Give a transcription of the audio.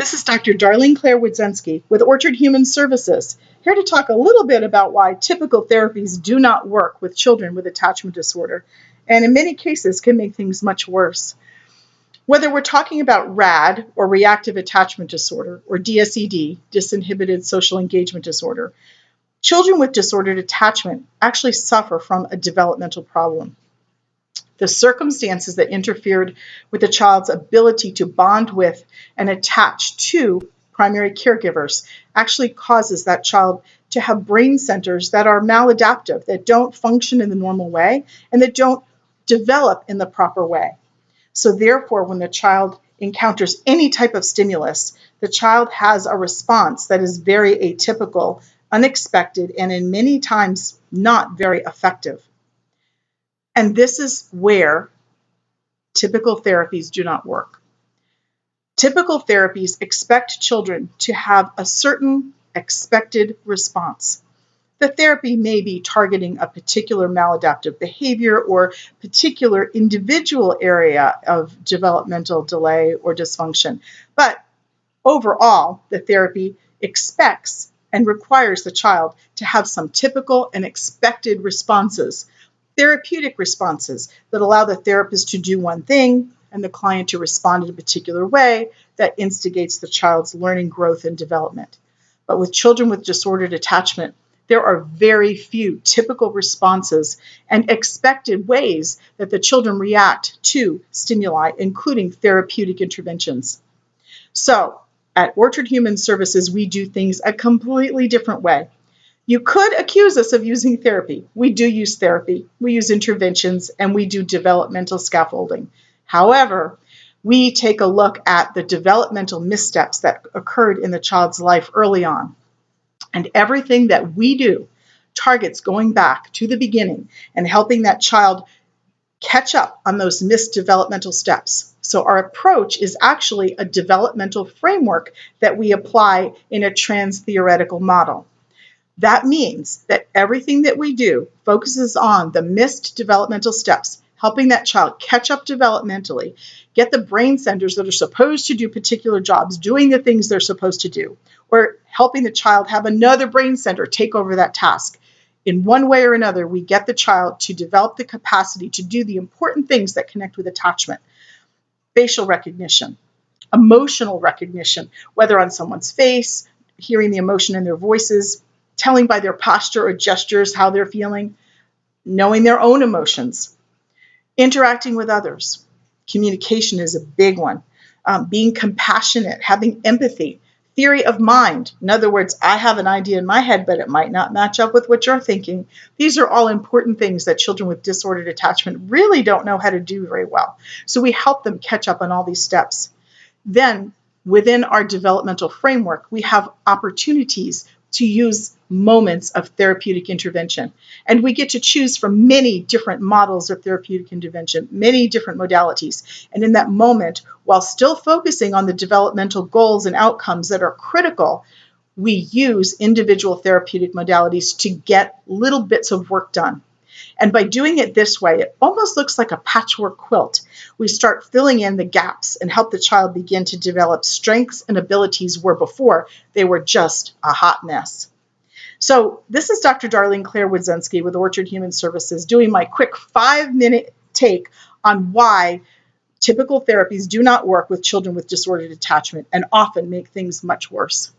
This is Dr. Darleen Wodzenski with Orchard Human Services, here to talk a little bit about why typical therapies do not work with children with attachment disorder, and in many cases can make things much worse. Whether we're talking about RAD, or Reactive Attachment Disorder, or DSED, Disinhibited Social Engagement Disorder, children with disordered attachment actually suffer from a developmental problem. The circumstances that interfered with the child's ability to bond with and attach to primary caregivers actually causes that child to have brain centers that are maladaptive, that don't function in the normal way, and that don't develop in the proper way. So therefore, when the child encounters any type of stimulus, the child has a response that is very atypical, unexpected, and in many times not very effective. And this is where typical therapies do not work. Typical therapies expect children to have a certain expected response. The therapy may be targeting a particular maladaptive behavior or particular individual area of developmental delay or dysfunction. But overall, the therapy expects and requires the child to have some typical and expected responses. Therapeutic responses that allow the therapist to do one thing and the client to respond in a particular way that instigates the child's learning, growth, and development. But with children with disordered attachment, there are very few typical responses and expected ways that the children react to stimuli, including therapeutic interventions. So, at Orchard Human Services, we do things a completely different way. You could accuse us of using therapy. We do use therapy. We use interventions, and we do developmental scaffolding. However, we take a look at the developmental missteps that occurred in the child's life early on. And everything that we do targets going back to the beginning and helping that child catch up on those missed developmental steps. So our approach is actually a developmental framework that we apply in a trans-theoretical model. That means that everything that we do focuses on the missed developmental steps, helping that child catch up developmentally, get the brain centers that are supposed to do particular jobs, doing the things they're supposed to do, or helping the child have another brain center take over that task. In one way or another, we get the child to develop the capacity to do the important things that connect with attachment. Facial recognition, emotional recognition, whether on someone's face, hearing the emotion in their voices, telling by their posture or gestures how they're feeling, knowing their own emotions, interacting with others. Communication is a big one. Being compassionate, having empathy, theory of mind. In other words, I have an idea in my head, but it might not match up with what you're thinking. These are all important things that children with disordered attachment really don't know how to do very well. So we help them catch up on all these steps. Then, within our developmental framework, we have opportunities to use moments of therapeutic intervention. And we get to choose from many different models of therapeutic intervention, many different modalities. And in that moment, while still focusing on the developmental goals and outcomes that are critical, we use individual therapeutic modalities to get little bits of work done. And by doing it this way, it almost looks like a patchwork quilt. We start filling in the gaps and help the child begin to develop strengths and abilities where before they were just a hot mess. So this is Dr. Darleen Wodzenski with Orchard Human Services doing my quick 5-minute take on why typical therapies do not work with children with disordered attachment and often make things much worse.